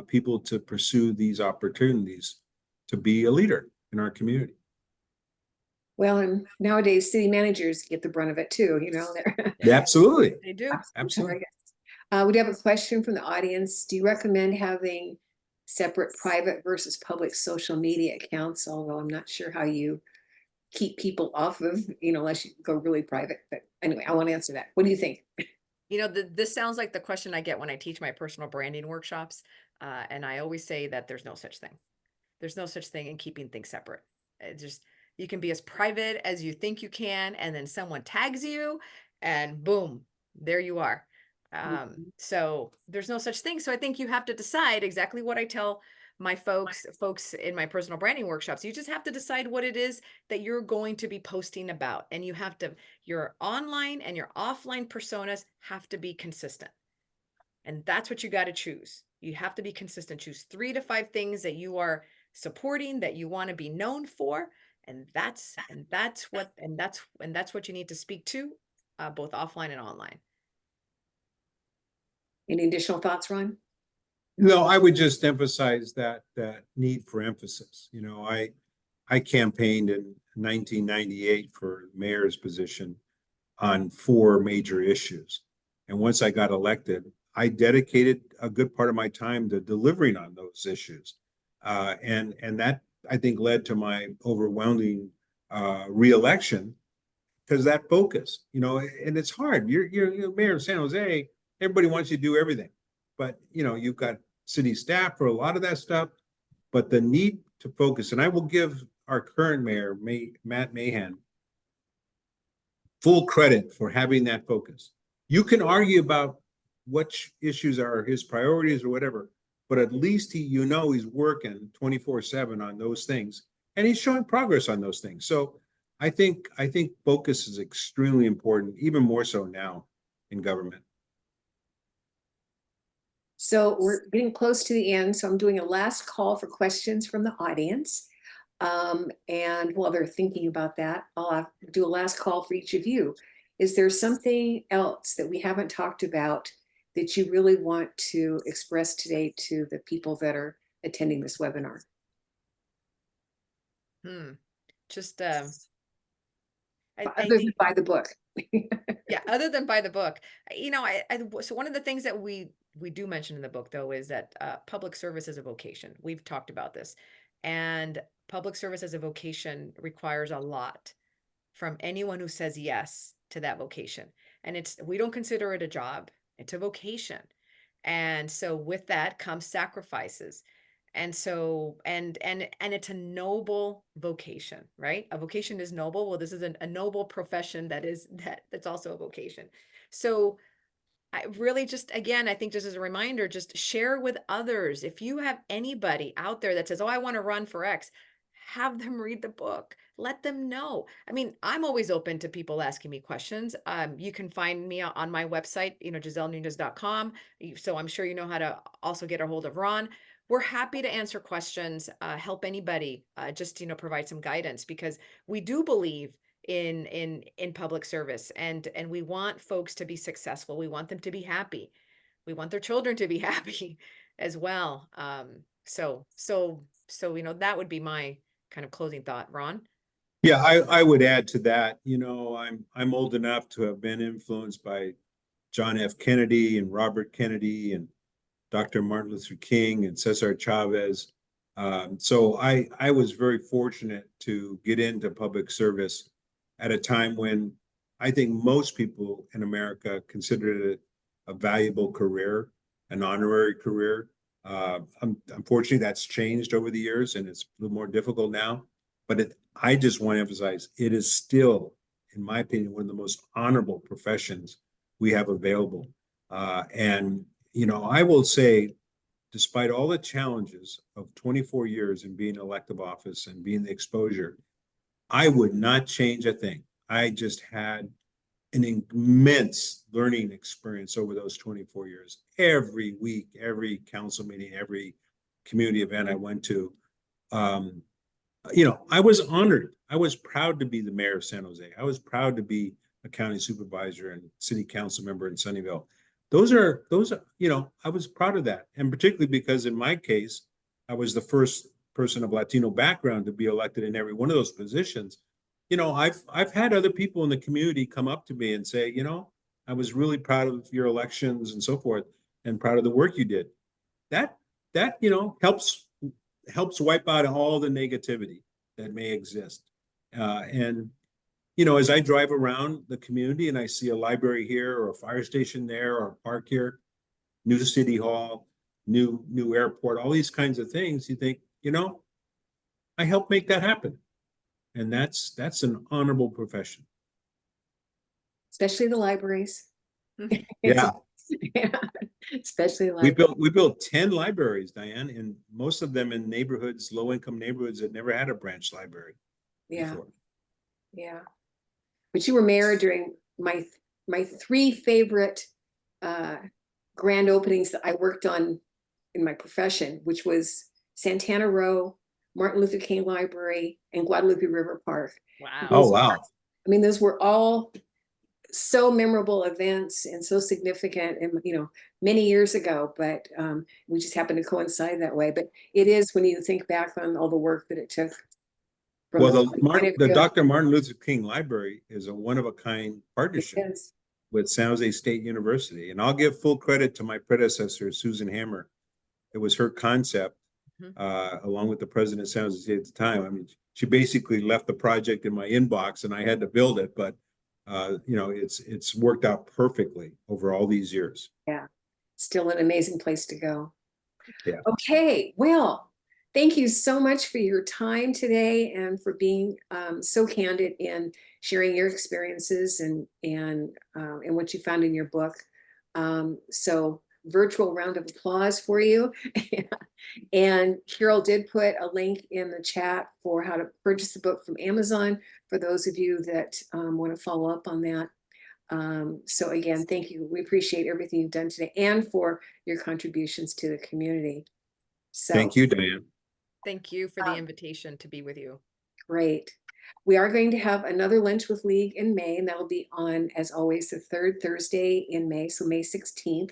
Speaker 3: people to pursue these opportunities to be a leader in our community.
Speaker 1: Well, and nowadays city managers get the brunt of it too,
Speaker 3: Absolutely.
Speaker 2: They do.
Speaker 3: Absolutely.
Speaker 1: We do have a question from the audience. Do you recommend having separate private versus public social media accounts? Although I'm not sure how you keep people off of, unless you go really private. But anyway, I want to answer that. What do you think?
Speaker 2: This sounds like the question I get when I teach my personal branding workshops. And I always say that there's no such thing. There's no such thing in keeping things separate. You can be as private as you think you can, and then someone tags you and boom, there you are. So there's no such thing. So I think you have to decide exactly what I tell my folks in my personal branding workshops. You just have to decide what it is that you're going to be posting about. And your online and your offline personas have to be consistent. And that's what you got to choose. You have to be consistent. Choose 3 to 5 things that you are supporting, that you want to be known for. And that's what you need to speak to, both offline and online.
Speaker 1: Any additional thoughts, Ron?
Speaker 3: No, I would just emphasize that need for emphasis. I campaigned in 1998 for mayor's position on 4 major issues. And once I got elected, I dedicated a good part of my time to delivering on those issues. And that, I think, led to my overwhelming reelection, because that focus, and it's hard. You're mayor of San Jose. Everybody wants you to do everything, but you've got city staff for a lot of that stuff. But the need to focus, and I will give our current mayor, Matt Mahan, full credit for having that focus. You can argue about which issues are his priorities or whatever, but at least he's working 24/7 on those things, and he's showing progress on those things. So I think focus is extremely important, even more so now in government.
Speaker 1: So we're getting close to the end. So I'm doing a last call for questions from the audience. And while they're thinking about that, I'll do a last call for each of you. Is there something else that we haven't talked about that you really want to express today to the people that are attending this webinar?
Speaker 2: Just
Speaker 1: other than buy the book.
Speaker 2: Yeah, other than buy the book. So one of the things that we do mention in the book, though, is that public service is a vocation. We've talked about this, and public service as a vocation requires a lot from anyone who says yes to that vocation. And we don't consider it a job. It's a vocation. And so with that comes sacrifices. And so, and it's a noble vocation, right? A vocation is noble. Well, this is a noble profession that's also a vocation. So I really I think just as a reminder, just share with others. If you have anybody out there that says, oh, I want to run for X, have them read the book. Let them know. I mean, I'm always open to people asking me questions. You can find me on my website, GiselleNuñez.com. So I'm sure you know how to also get a hold of Ron. We're happy to answer questions, help anybody, just, provide some guidance, because we do believe in public service, and we want folks to be successful. We want them to be happy. We want their children to be happy as well. So that would be my kind of closing thought. Ron?
Speaker 3: Yeah, I would add to that. I'm old enough to have been influenced by John F. Kennedy and Robert Kennedy and Dr. Martin Luther King and Cesar Chavez. So I was very fortunate to get into public service at a time when I think most people in America considered it a valuable career, an honorary career. Unfortunately, that's changed over the years, and it's a little more difficult now. But I just want to emphasize, it is still, in my opinion, one of the most honorable professions we have available. And I will say, despite all the challenges of 24 years in being elective office and being the exposure, I would not change a thing. I just had an immense learning experience over those 24 years. Every week, every council meeting, every community event I went to, I was honored. I was proud to be the mayor of San Jose. I was proud to be a county supervisor and city council member in Sunnyvale. Those are, I was proud of that. And particularly because in my case, I was the first person of Latino background to be elected in every one of those positions. I've had other people in the community come up to me and say, I was really proud of your elections and so forth, and proud of the work you did. That helps wipe out all the negativity that may exist. And as I drive around the community and I see a library here or a fire station there or a park here, new city hall, new airport, all these kinds of things, you think, I helped make that happen. And that's an honorable profession.
Speaker 1: Especially the libraries.
Speaker 3: Yeah.
Speaker 1: Yeah. Especially the libraries.
Speaker 3: We built 10 libraries, Diane, and most of them in neighborhoods, low-income neighborhoods that never had a branch library before.
Speaker 1: Yeah. But you were mayor during my three favorite grand openings that I worked on in my profession, which was Santana Row, Martin Luther King Library, and Guadalupe River Park.
Speaker 2: Wow.
Speaker 3: Oh, wow.
Speaker 1: I mean, those were all so memorable events and so significant, and many years ago, but we just happened to coincide that way. But it is, when you think back on all the work that it took.
Speaker 3: Well, the Dr. Martin Luther King Library is a one-of-a-kind partnership with San Jose State University. And I'll give full credit to my predecessor, Susan Hammer. It was her concept, along with the president of San Jose State at the time. I mean, she basically left the project in my inbox and I had to build it, but it's worked out perfectly over all these years.
Speaker 1: Yeah, still an amazing place to go.
Speaker 3: Yeah.
Speaker 1: Okay, well, thank you so much for your time today and for being so candid in sharing your experiences and what you found in your book. So virtual round of applause for you. And Carol did put a link in the chat for how to purchase the book from Amazon for those of you that want to follow up on that. So again, thank you. We appreciate everything you've done today and for your contributions to the community. So
Speaker 3: Thank you, Diane.
Speaker 2: Thank you for the invitation to be with you.
Speaker 1: Great. We are going to have another Lunch with League in May, and that'll be on, as always, the third Thursday in May, so May 16th.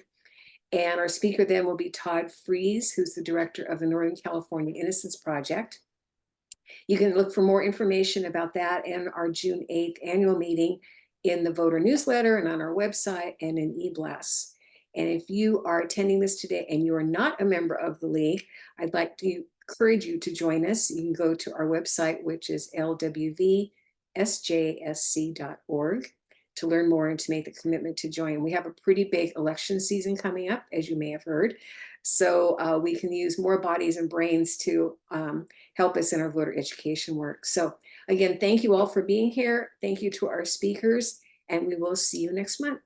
Speaker 1: And our speaker then will be Todd Freeze, who's the director of the Northern California Innocence Project. You can look for more information about that and our June 8th annual meeting in the voter newsletter and on our website and in eBlasts. And if you are attending this today and you are not a member of the League, I'd like to encourage you to join us. You can go to our website, which is lwvsjsc.org, to learn more and to make the commitment to join. We have a pretty big election season coming up, as you may have heard. So we can use more bodies and brains to help us in our voter education work. So again, thank you all for being here. Thank you to our speakers, and we will see you next month.